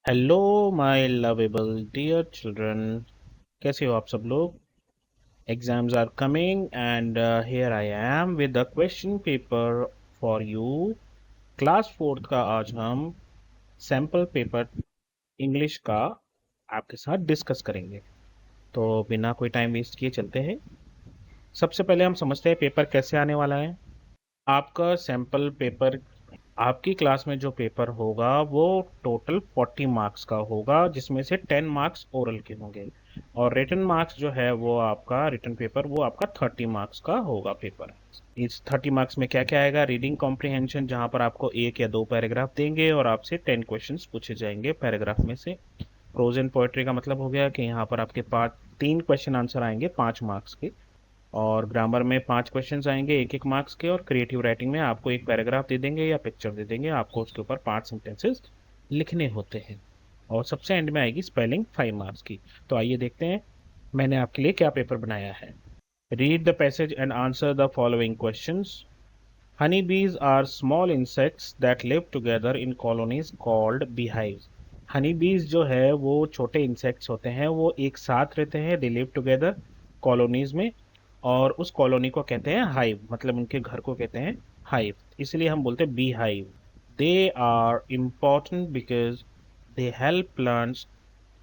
Hello my lovable dear children. कैसे हो आप सब लोग? Exams are coming and here I am with the question paper for you. Class fourth का आज हम सैम्पल पेपर इंग्लिश का आपके साथ डिस्कस करेंगे। तो बिना कोई टाइम वेस्ट किए चलते हैं। सबसे पहले हम समझते हैं पेपर कैसे आने वाला है। आपका सैम्पल पेपर, आपकी क्लास में जो पेपर होगा वो टोटल 40 मार्क्स का होगा, जिसमें से 10 मार्क्स ओरल के होंगे। और रिटन मार्क्स जो है वो आपका रिटन पेपर वो आपका 30 मार्क्स का होगा पेपर। इस 30 मार्क्स में क्या क्या आएगा? रीडिंग कॉम्प्रिहेंशन, जहां पर आपको एक या दो पैराग्राफ देंगे और आपसे 10 क्वेश्चंस पूछे जाएंगे पैराग्राफ में से। प्रोज एंड पोएट्री का मतलब हो गया कि यहाँ पर आपके पास 3 क्वेश्चन आंसर आएंगे 5 मार्क्स के। और ग्रामर में 5 क्वेश्चंस आएंगे एक एक मार्क्स के। और क्रिएटिव राइटिंग में आपको एक पैराग्राफ दे देंगे या पिक्चर दे देंगे, आपको उसके ऊपर 5 सेंटेंसेस लिखने होते हैं। और सबसे एंड में आएगी स्पेलिंग 5 मार्क्स की। तो आइए देखते हैं मैंने आपके लिए क्या पेपर बनाया है। Read the passage and answer the following questions. Honey bees are small insects that live together in colonies called beehives। Honey bees जो है वो छोटे इंसेक्ट्स होते हैं, वो एक साथ रहते हैं, दे लिव टुगेदर कॉलोनीज में। और उस कॉलोनी को कहते हैं हाइव, मतलब उनके घर को कहते हैं हाइव। इसलिए हम बोलते हैं bee hive. They are important because they help plants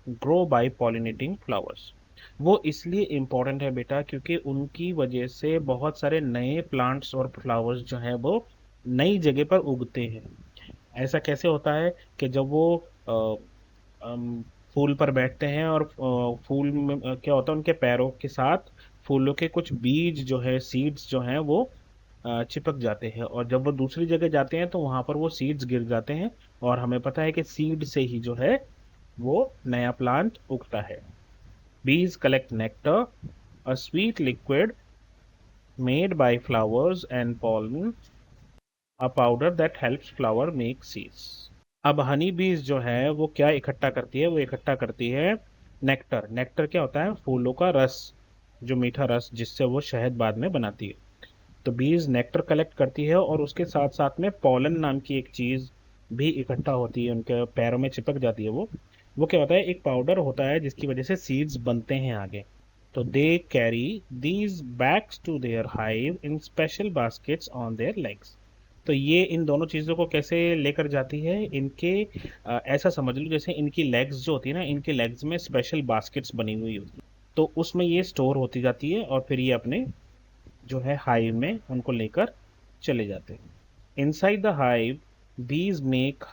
grow by pollinating flowers. वो इसलिए इम्पोर्टेंट है बेटा क्योंकि उनकी वजह से बहुत सारे नए प्लांट्स और फ्लावर्स जो हैं वो नई जगह पर उगते हैं। ऐसा कैसे होता है कि जब वो फूल पर बैठते हैं और फूल में क्या होता है, उनके पैरों के साथ फूलों के कुछ बीज जो है, सीड्स जो हैं वो चिपक जाते हैं। और जब वो दूसरी जगह जाते हैं तो वहां पर वो सीड्स गिर जाते हैं। और हमें पता है कि सीड से ही जो है वो नया प्लांट उगता है। Bees collect nectar, a sweet liquid made by flowers and pollen, a powder that helps flower make seeds। अब हनी बीज जो है वो क्या इकट्ठा करती है? वो इकट्ठा करती है नेक्टर। नेक्टर क्या होता है? फूलों का रस, जो मीठा रस जिससे वो शहद बाद में बनाती है। तो बीज नेक्टर कलेक्ट करती है और उसके साथ साथ में पॉलन नाम की एक चीज भी इकट्ठा होती है, उनके पैरों में चिपक जाती है वो क्या होता है? एक पाउडर होता है जिसकी वजह से सीड्स बनते हैं आगे। तो they carry these bags to their hive in special baskets on their legs. तो ये इन दोनों चीज़ों को कैसे लेकर जाती है? इनके ऐसा समझ लो जैसे इनकी लेग्स जो होती है ना, इनके लेग्स में स्पेशल बास्केट्स बनी हुई होती है। तो उसमें ये स्टोर होती जाती है और फिर ये अपने जो है हाइव में उनको लेकर चले जाते हैं। इनसाइड द हाइव बीज मेक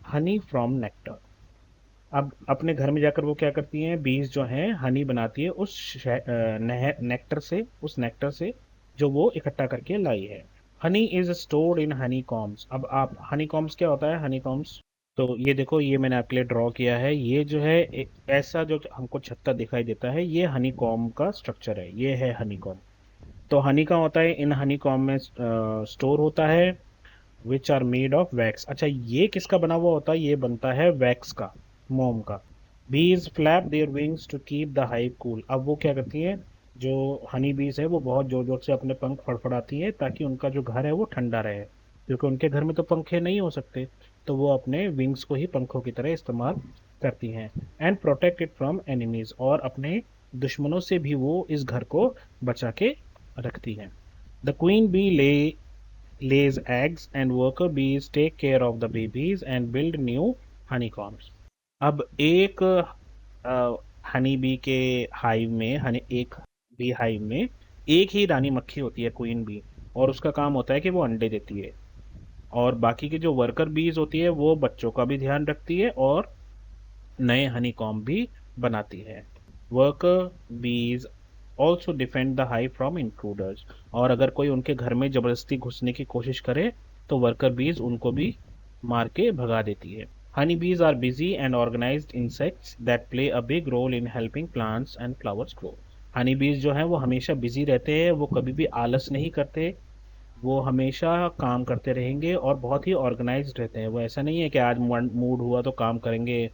हनी फ्रॉम नेक्टर। अब अपने घर में जाकर वो क्या करती हैं? बीज जो हैं हनी बनाती है उस नेक्टर से, उस नेक्टर से जो वो इकट्ठा करके लाई है। Honey is stored in honey combs. अब आप हनी कॉम्स क्या होता है? हनी कॉम्स, तो ये देखो, ये मैंने आपके लिए ड्रॉ किया है। ये जो है ऐसा जो हमको छत्ता दिखाई देता है, ये हनी कॉम का स्ट्रक्चर है, ये है हनी कॉम। तो हनी का होता है इन हनी कॉम में स्टोर होता है, which are made of wax. अच्छा, ये किसका बना हुआ होता है? ये बनता है वैक्स का, मोम का। Bees flap their wings to keep the hive cool. अब वो क्या करती हैं? जो हनी बीज है वो बहुत जोर जोर से अपने पंख फड़फड़ाती है ताकि उनका जो घर है वो ठंडा रहे, क्योंकि उनके घर में तो पंखे नहीं हो सकते। तो वो अपने विंग्स को ही पंखों की तरह इस्तेमाल करती हैं। And protect it from enemies, और अपने दुश्मनों से भी वो इस घर को बचा के रखती हैं। The queen bee lays eggs and worker bees take care of the babies and build new honeycombs। अब एक हनी बी के हाइव में, हनी एक बी हाइव में एक ही रानी मक्खी होती है, क्वीन बी। और उसका काम होता है कि वो अंडे देती है। और बाकी की जो वर्कर बीज होती है वो बच्चों का भी ध्यान रखती है और नए हनी कॉम्ब भी बनाती है। वर्कर बीज also defend the hive from intruders. और अगर कोई उनके घर में जबरदस्ती घुसने की कोशिश करे तो वर्कर बीज उनको भी मार के भगा देती है। Honey bees are busy and organised insects that play a big role in helping plants and flowers grow. Honey bees जो है वो हमेशा बिजी रहते हैं, वो कभी भी आलस नहीं करते, वो हमेशा काम करते रहेंगे और बहुत ही ऑर्गेनाइज्ड रहते हैं। वो ऐसा नहीं है कि आज मूड हुआ तो काम करेंगे,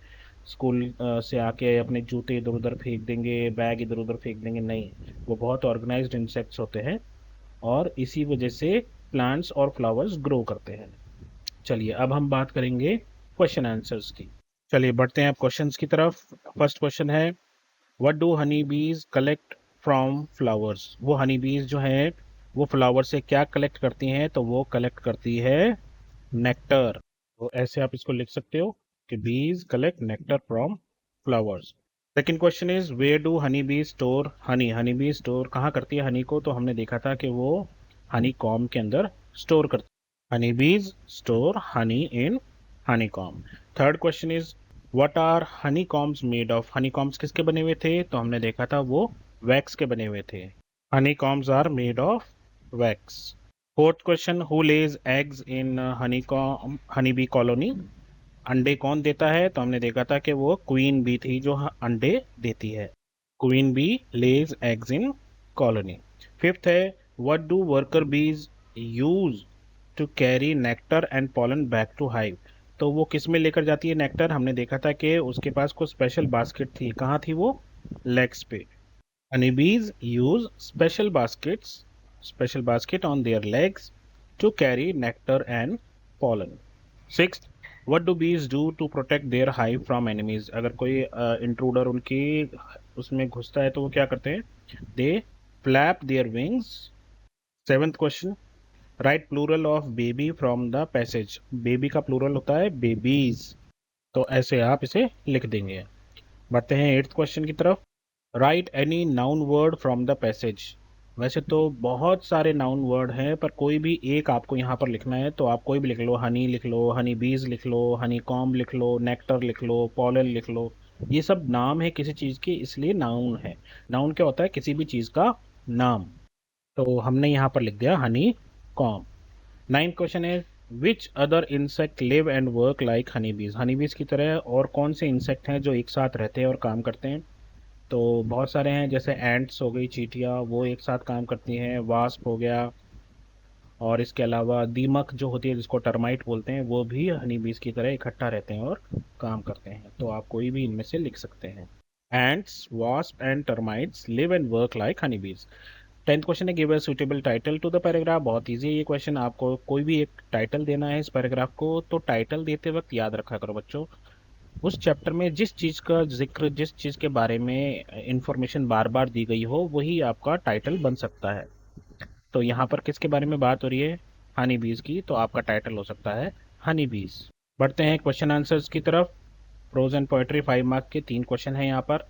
स्कूल से आके अपने जूते इधर उधर फेंक देंगे, बैग इधर उधर फेंक देंगे, नहीं। वो बहुत ऑर्गेनाइज्ड इंसेक्ट्स होते हैं और इसी वजह से प्लांट्स और फ्लावर्स ग्रो करते हैं। चलिए अब हम बात करेंगे क्वेश्चन आंसर्स की। चलिए बढ़ते हैं अब क्वेश्चंस की तरफ। फर्स्ट क्वेश्चन है, व्हाट डू हनी बीज कलेक्ट फ्रॉम फ्लावर्स? वो हनी बीज जो हैं वो फ्लावर से क्या कलेक्ट करती हैं? तो वो कलेक्ट करती है नेक्टर। तो ऐसे आप इसको लिख सकते हो कि bees collect nectar from flowers. Second question is, where do honey bee store honey? Honey bee store कहाँ करती है हनी को? तो हमने देखा था कि वो हनी कॉम के अंदर स्टोर करती है। Honey bees store honey in honey comb. Third question is, what are honey combs made of? Honey combs किसके बने हुए थे? तो हमने देखा था वो वैक्स के बने हुए थे। Honey combs are made of wax. Fourth question, who lays eggs in honey comb honey bee colony? अंडे कौन देता है? तो हमने देखा था कि वो क्वीन बी थी जो अंडे देती है। Queen bee lays eggs in colony. Fifth है, what do worker bees use to carry nectar and pollen back to hive? तो वो किस में लेकर जाती है नेक्टर? हमने देखा था कि उसके पास कुछ स्पेशल बास्केट थी। कहाँ थी वो? लेग्स पे। Honeybees use special basket on their legs to carry nectar and pollen. Sixth, what do bees do to protect their hive from enemies? अगर कोई इंट्रूडर उनकी उसमें घुसता है तो वो क्या करते हैं? They flap their wings. Seventh question, write plural of baby from the passage. Baby का plural होता है babies, तो ऐसे आप इसे लिख देंगे। बढ़ते हैं एट्थ क्वेश्चन की तरफ। Right any noun word from the passage. वैसे तो बहुत सारे नाउन वर्ड हैं पर कोई भी एक आपको यहाँ पर लिखना है, तो आप कोई भी लिख लो। हनी लिख लो, हनी बीज लिख लो, हनी कॉम्ब लिख लो, नेक्टर लिख लो, पॉलन लिख लो। ये सब नाम है किसी चीज़ के, इसलिए नाउन है। नाउन क्या होता है? किसी भी चीज़ का नाम। तो हमने यहाँ पर लिख दिया हनी कॉम्ब। नाइन्थ क्वेश्चन है, which other insect live and work like honey बीज? हनी बीज की तरह और कौन से इंसेक्ट हैं जो एक साथ रहते हैं और काम करते हैं? तो बहुत सारे हैं, जैसे एंट्स हो गई, चींटियाँ, वो एक साथ काम करती हैं। वास्प हो गया, और इसके अलावा दीमक जो होती है जिसको टर्माइट बोलते हैं, वो भी हनी बीज की तरह इकट्ठा रहते हैं और काम करते हैं। तो आप कोई भी इनमें से लिख सकते हैं। Ants, wasp and termites live and work like honey bees. Tenth question है, give a suitable title to the paragraph. बहुत इजी है ये क्वेश्चन। आपको कोई भी एक टाइटल देना है इस पैराग्राफ को, तो टाइटल देते वक्त याद रखा करो बच्चों, उस चैप्टर में जिस चीज़ का जिक्र, जिस चीज़ के बारे में इंफॉर्मेशन बार बार दी गई हो, वही आपका टाइटल बन सकता है। तो यहाँ पर किसके बारे में बात हो रही है? हनी बीज की, तो आपका टाइटल हो सकता है हनी बीज। बढ़ते हैं क्वेश्चन आंसर्स की तरफ। प्रोज एंड पोएट्री 5 मार्क के 3 क्वेश्चन हैं यहाँ पर।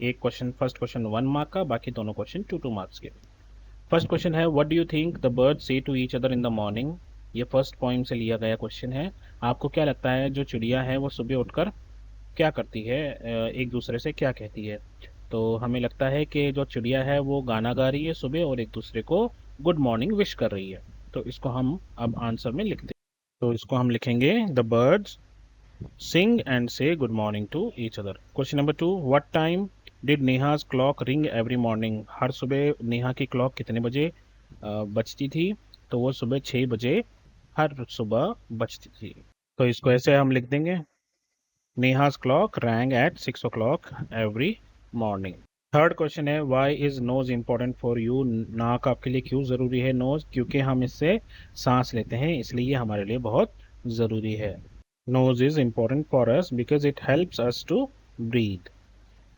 एक क्वेश्चन, फर्स्ट क्वेश्चन 1 मार्क का, बाकी दोनों क्वेश्चन 2 2 मार्क्स के। फर्स्ट क्वेश्चन है, what do you think the bird say to each other in the morning? ये फर्स्ट पॉइंट से लिया गया क्वेश्चन है। आपको क्या लगता है जो चिड़िया है वो सुबह उठकर क्या करती है, एक दूसरे से क्या कहती है? तो हमें लगता है कि जो चिड़िया है वो गाना गा रही है सुबह और एक दूसरे को गुड मॉर्निंग विश कर रही है। तो इसको हम अब आंसर में लिखते हैं। तो इसको हम लिखेंगे, the birds sing and say good morning to each other. Question number 2, what time did Neha's clock ring every morning? हर सुबह नेहा की क्लॉक कितने बजे बजती थी? तो वो सुबह 6 बजे हर सुबह बजती थी। तो इसको ऐसे हम लिख देंगे, Neha's clock rang at 6 o'clock every morning. Third question है, why is nose important for you? नाक आपके लिए क्यों ज़रूरी है? नोज, क्योंकि हम इससे सांस लेते हैं, इसलिए ये हमारे लिए बहुत ज़रूरी है। Nose is important for us because it helps us to breathe.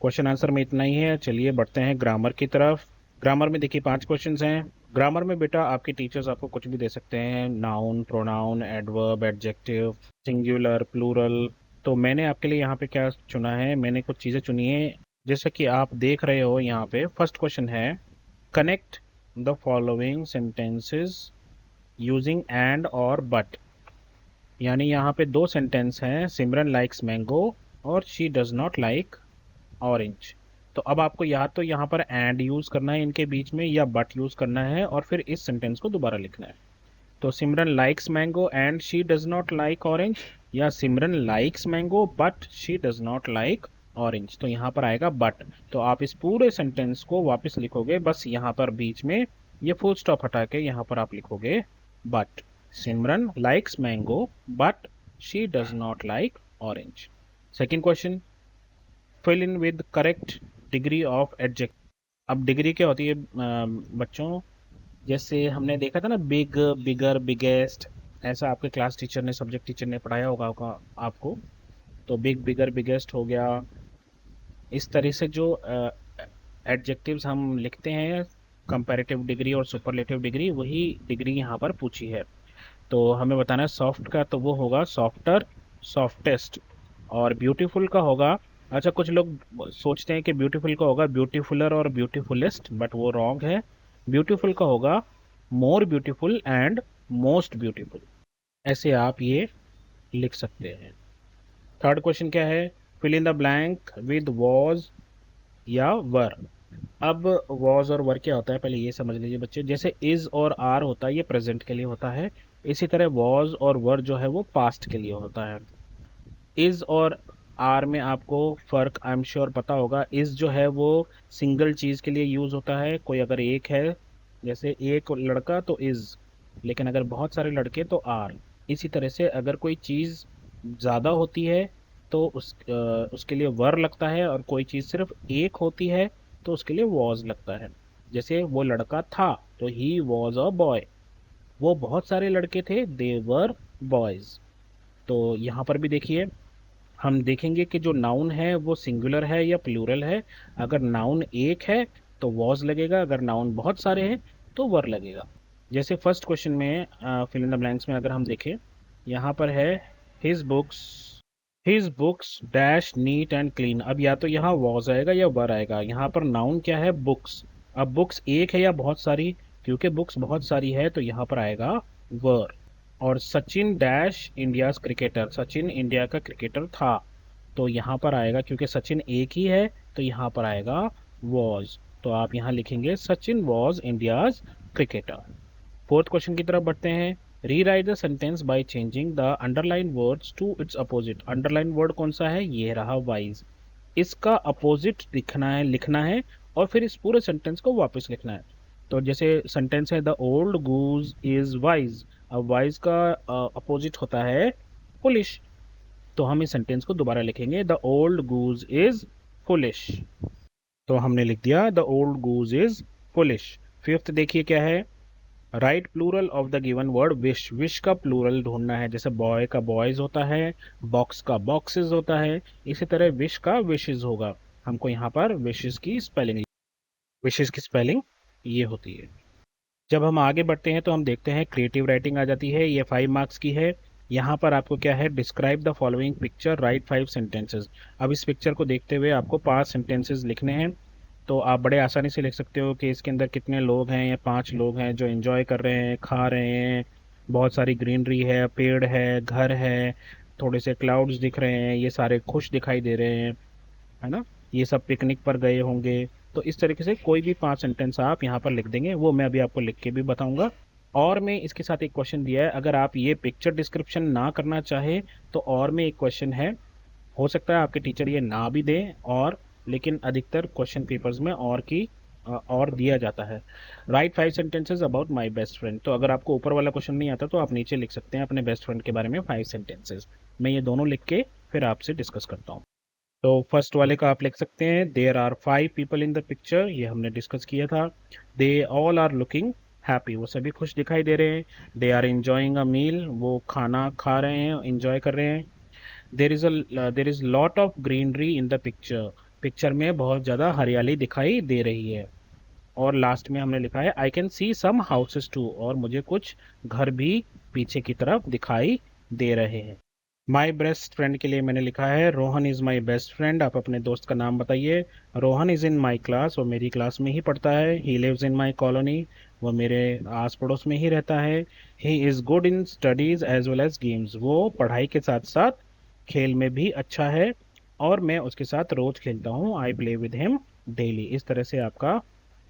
Question answer में इतना ही है। चलिए बढ़ते हैं ग्रामर की तरफ। ग्रामर में देखिए 5 क्वेश्चंस हैं। ग्रामर में बेटा आपके टीचर्स आपको कुछ भी दे सकते हैं, noun, pronoun, adverb, adjective, singular, plural. तो मैंने आपके लिए यहाँ पे क्या चुना है, मैंने कुछ चीज़ें चुनी है, जैसे कि आप देख रहे हो यहाँ पे। फर्स्ट क्वेश्चन है, connect the following sentences using and और बट। यानी यहाँ पे 2 सेंटेंस हैं, सिमरन लाइक्स मैंगो और she does not like orange. तो अब आपको या तो यहाँ पर एंड यूज करना है इनके बीच में, या बट यूज करना है और फिर इस सेंटेंस को दोबारा लिखना है। तो Simran likes mango and she does not like orange, या Simran likes mango but she does not like orange. तो यहाँ पर आएगा बट। तो आप इस पूरे सेंटेंस को वापस लिखोगे, बस यहाँ पर बीच में ये फुल स्टॉप हटा के यहाँ पर आप लिखोगे but. Simran likes mango but she does not like orange. Second question, fill in with correct degree of adjective. अब डिग्री क्या होती है बच्चों? जैसे हमने देखा था ना, बिग, बिगर, बिगेस्ट, ऐसा आपके क्लास टीचर ने, सब्जेक्ट टीचर ने पढ़ाया होगा आपको। तो बिग, बिगर, बिगेस्ट हो गया। इस तरह से जो एडजेक्टिव्स हम लिखते हैं, कंपैरेटिव डिग्री और सुपरलेटिव डिग्री, वही डिग्री यहाँ पर पूछी है। तो हमें बताना है सॉफ्ट का, तो वो होगा सॉफ्टर, सॉफ्टेस्ट। और ब्यूटीफुल का होगा, अच्छा कुछ लोग सोचते हैं कि ब्यूटीफुल का होगा ब्यूटीफुलर और ब्यूटीफुलेस्ट, बट वो रॉन्ग है। ब्यूटीफुल का होगा more beautiful and most beautiful. ऐसे आप ये लिख सकते हैं। थर्ड क्वेश्चन क्या है? Fill in the blank with was या वर। अब वॉज और वर क्या होता है पहले ये समझ लीजिए बच्चे। जैसे इज और आर होता है ये प्रेजेंट के लिए होता है, इसी तरह वॉज और वर जो है वो पास्ट के लिए होता है। इज और आर में आपको फर्क आई एम श्योर पता होगा। इज जो है वो सिंगल चीज के लिए यूज होता है, कोई अगर एक है, जैसे एक लड़का तो इज, लेकिन अगर बहुत सारे लड़के तो आर। इसी तरह से अगर कोई चीज ज्यादा होती है तो उसके लिए वर लगता है, और कोई चीज सिर्फ एक होती है तो उसके लिए वॉज लगता है। जैसे वो लड़का था तो ही वॉज अ बॉय, वो बहुत सारे लड़के थे, दे वर बॉयज। तो यहाँ पर भी देखिए, हम देखेंगे कि जो नाउन है वो सिंगुलर है या प्लूरल है। अगर नाउन एक है तो वॉज लगेगा, अगर नाउन बहुत सारे हैं तो वर लगेगा। जैसे फर्स्ट क्वेश्चन में फिल इन द ब्लैंक्स में अगर हम देखें, यहाँ पर है his books, his books dash neat and clean. अब या तो यहाँ वॉज आएगा या वर आएगा। यहाँ पर नाउन क्या है? बुक्स। अब बुक्स एक है या बहुत सारी? क्योंकि बुक्स बहुत सारी है तो यहाँ पर आएगा वर। और Sachin dash India's cricketer, Sachin India का क्रिकेटर था, तो यहाँ पर आएगा, क्योंकि सचिन एक ही है तो यहाँ पर आएगा वॉज। तो आप यहाँ लिखेंगे Sachin was India's cricketer. Fourth question की तरफ बढ़ते हैं। Rewrite the sentence by changing the underline words to its opposite. Underline word कौन सा है? ये रहा वाइज। इसका अपोजिट लिखना है और फिर इस पूरे सेंटेंस को वापस लिखना है। तो जैसे सेंटेंस है the old goose is wise, अब वाइज का अपोजिट होता है फुलिश। तो हम इस सेंटेंस को दोबारा लिखेंगे, the old goose is foolish. तो हमने लिख दिया the old goose is foolish. Fifth देखिए क्या है? Write plural of the given word wish. Wish का प्लूरल ढूंढना है। जैसे बॉय का बॉयज होता है, बॉक्स का बॉक्सेस होता है, इसी तरह विश का विशेज होगा। हमको यहाँ पर विशेज की स्पेलिंग ये होती है। जब हम आगे बढ़ते हैं तो हम देखते हैं क्रिएटिव राइटिंग आ जाती है, ये 5 मार्क्स की है। यहाँ पर आपको क्या है? Describe the following picture, right 5 sentences. अब इस पिक्चर को देखते हुए आपको 5 सेंटेंसेस लिखने हैं। तो आप बड़े आसानी से लिख सकते हो कि इसके अंदर कितने लोग हैं, या 5 लोग हैं जो एंजॉय कर रहे हैं, खा रहे हैं, बहुत सारी ग्रीनरी है, पेड़ है, घर है, थोड़े से क्लाउड्स दिख रहे हैं, ये सारे खुश दिखाई दे रहे हैं, है ना? ये सब पिकनिक पर गए होंगे। तो इस तरीके से कोई भी 5 सेंटेंस आप यहाँ पर लिख देंगे, वो मैं अभी आपको लिख के भी बताऊंगा। और मैं इसके साथ एक क्वेश्चन दिया है, अगर आप ये पिक्चर डिस्क्रिप्शन ना करना चाहे तो और में एक क्वेश्चन है, हो सकता है आपके टीचर ये ना भी दें, और लेकिन अधिकतर क्वेश्चन पेपर्स में और दिया जाता है। Right 5 sentences about my best friend. तो अगर आपको ऊपर वाला क्वेश्चन नहीं आता तो आप नीचे लिख सकते हैं अपने बेस्ट फ्रेंड के बारे में 5 सेंटेंसेज। मैं ये दोनों लिख के फिर आपसे डिस्कस करता हूँ। तो फर्स्ट वाले का आप लिख सकते हैं, there are 5 people in the picture, ये हमने डिस्कस किया था। They all are looking happy, वो सभी खुश दिखाई दे रहे हैं। दे आर एंजॉइंग अ मील, वो खाना खा रहे हैं, एंजॉय कर रहे हैं। There is lot of greenery in the picture, picture में बहुत ज़्यादा हरियाली दिखाई दे रही है। और लास्ट में हमने लिखा है I can see some houses too, और मुझे कुछ घर भी पीछे की तरफ दिखाई दे रहे हैं। माई बेस्ट फ्रेंड के लिए मैंने लिखा है Rohan is my best friend. आप अपने दोस्त का नाम बताइए। Rohan is in my class, वो मेरी क्लास में ही पढ़ता है। He lives in my colony, वो मेरे आस पड़ोस में ही रहता है। He is good in studies as well as games, वो पढ़ाई के साथ साथ खेल में भी अच्छा है, और मैं उसके साथ रोज खेलता हूँ। I play with him daily. इस तरह से आपका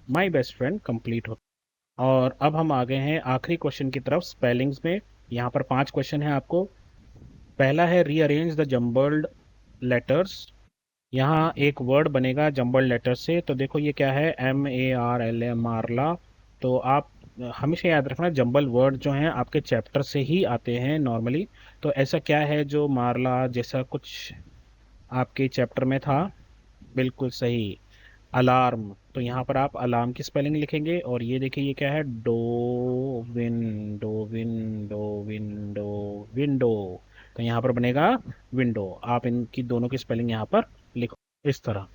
माई बेस्ट फ्रेंड कंप्लीट होता है। और अब हम आ गए हैं आखिरी क्वेश्चन की तरफ, स्पेलिंग्स में। यहाँ पर 5 क्वेश्चन है आपको। पहला है रीअरेंज द जम्बल्ड लेटर्स। यहाँ एक वर्ड बनेगा जम्बल्ड लेटर से। तो देखो ये क्या है? MARLA, मारला। तो आप हमेशा याद रखना, जंबल वर्ड जो हैं आपके चैप्टर से ही आते हैं नॉर्मली। तो ऐसा क्या है जो मारला जैसा कुछ आपके चैप्टर में था? बिल्कुल सही, अलार्म। तो यहाँ पर आप अलार्म की स्पेलिंग लिखेंगे। और ये देखिए ये क्या है? Do win, do win, do window, window. तो यहाँ पर बनेगा विंडो। आप इनकी दोनों की स्पेलिंग यहाँ पर लिखो इस तरह।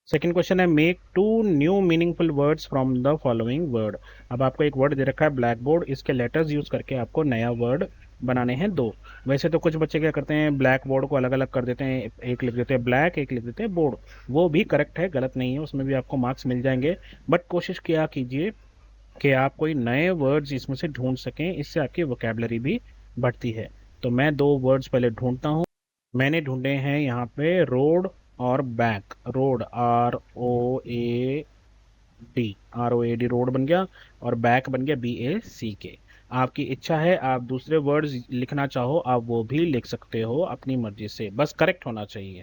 सेकंड क्वेश्चन है make two new meaningful words from the following word. अब आपको एक वर्ड दे रखा है ब्लैक बोर्ड, इसके लेटर्स यूज करके आपको नया वर्ड बनाने हैं दो। वैसे तो कुछ बच्चे क्या करते हैं, ब्लैक बोर्ड को अलग अलग कर देते हैं, एक लिख देते हैं ब्लैक, एक लिख देते हैं बोर्ड। वो भी करेक्ट है, गलत नहीं है, उसमें भी आपको मार्क्स मिल जाएंगे। बट कोशिश किया कीजिए कि आप कोई नए वर्ड्स इसमें से ढूंढ सकें, इससे आपकी वोकेबलरी भी बढ़ती है। तो मैं दो वर्ड्स पहले ढूंढता हूँ। मैंने ढूंढे हैं यहाँ पे रोड और बैक। रोड ROAD रोड बन गया, और बैक बन गया BACK। आपकी इच्छा है, आप दूसरे वर्ड्स लिखना चाहो आप वो भी लिख सकते हो अपनी मर्जी से, बस करेक्ट होना चाहिए।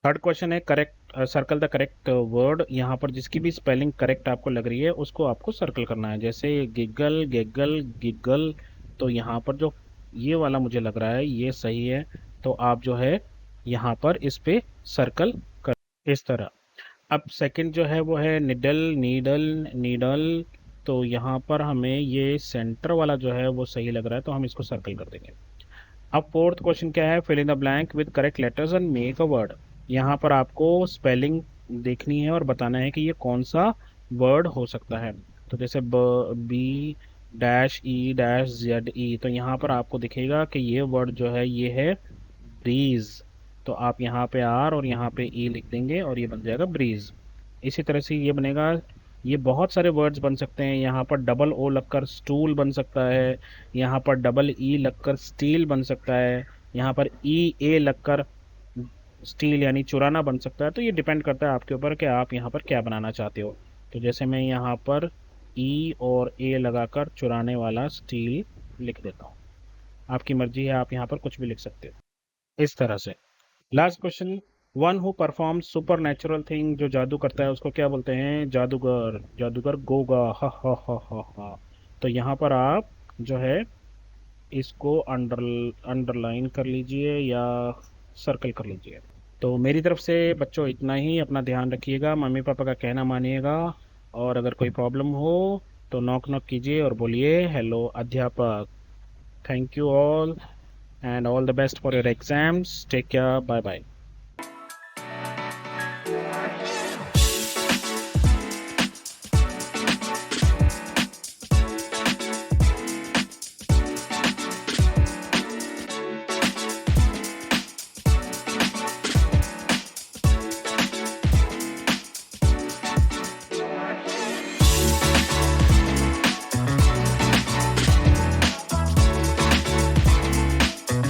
थर्ड क्वेश्चन है correct circle the correct word. यहाँ पर जिसकी भी स्पेलिंग करेक्ट आपको लग रही है उसको आपको सर्कल करना है, जैसे गिगल, गेगल, गिगल। तो यहाँ पर जो ये वाला मुझे लग रहा है ये सही है, तो आप जो है यहाँ पर इस पे सर्कल कर इस तरह। अब सेकंड जो है वो है निडल, नीडल, नीडल। तो यहाँ पर हमें ये सेंटर वाला जो है वो सही लग रहा है, तो हम इसको सर्कल कर देंगे। अब फोर्थ क्वेश्चन क्या है, fill in the blank with correct letters and make a word. यहाँ पर आपको स्पेलिंग देखनी है और बताना है कि ये कौन सा वर्ड हो सकता है। तो जैसे B-E-Z-E, तो यहाँ पर आपको दिखेगा कि ये वर्ड जो है ये है ब्रीज। तो आप यहाँ पे आर और यहाँ पे ई लिख देंगे और ये बन जाएगा ब्रीज। इसी तरह से ये बनेगा। ये बहुत सारे वर्ड्स बन सकते हैं, यहाँ पर डबल ओ लगकर स्टूल बन सकता है, यहाँ पर डबल ई लगकर स्टील बन सकता है, यहाँ पर E-A लगकर स्टील यानी चुराना बन सकता है। तो ये डिपेंड करता है आपके ऊपर कि आप यहाँ पर क्या बनाना चाहते हो। तो जैसे मैं यहाँ पर और A लगाकर चुराने वाला स्टील लिख देता हूँ। आपकी मर्जी है, आप यहाँ पर कुछ भी लिख सकते हो इस तरह से। Last question, one who perform super natural thing, जो जादू करता है उसको क्या बोलते हैं, जादूगर। जादूगर गोगा, हा हा हा हा हा। तो यहाँ पर आप जो है इसको अंडरलाइन कर लीजिए या सर्कल कर लीजिए। तो मेरी तरफ से बच्चों इतना ही। अपना ध्यान रखिएगा, मम्मी पापा का कहना मानिएगा, और अगर कोई प्रॉब्लम हो तो नॉक नॉक कीजिए और बोलिए हेलो अध्यापक। Thank you all and all the best for your exams. Take care. Bye bye.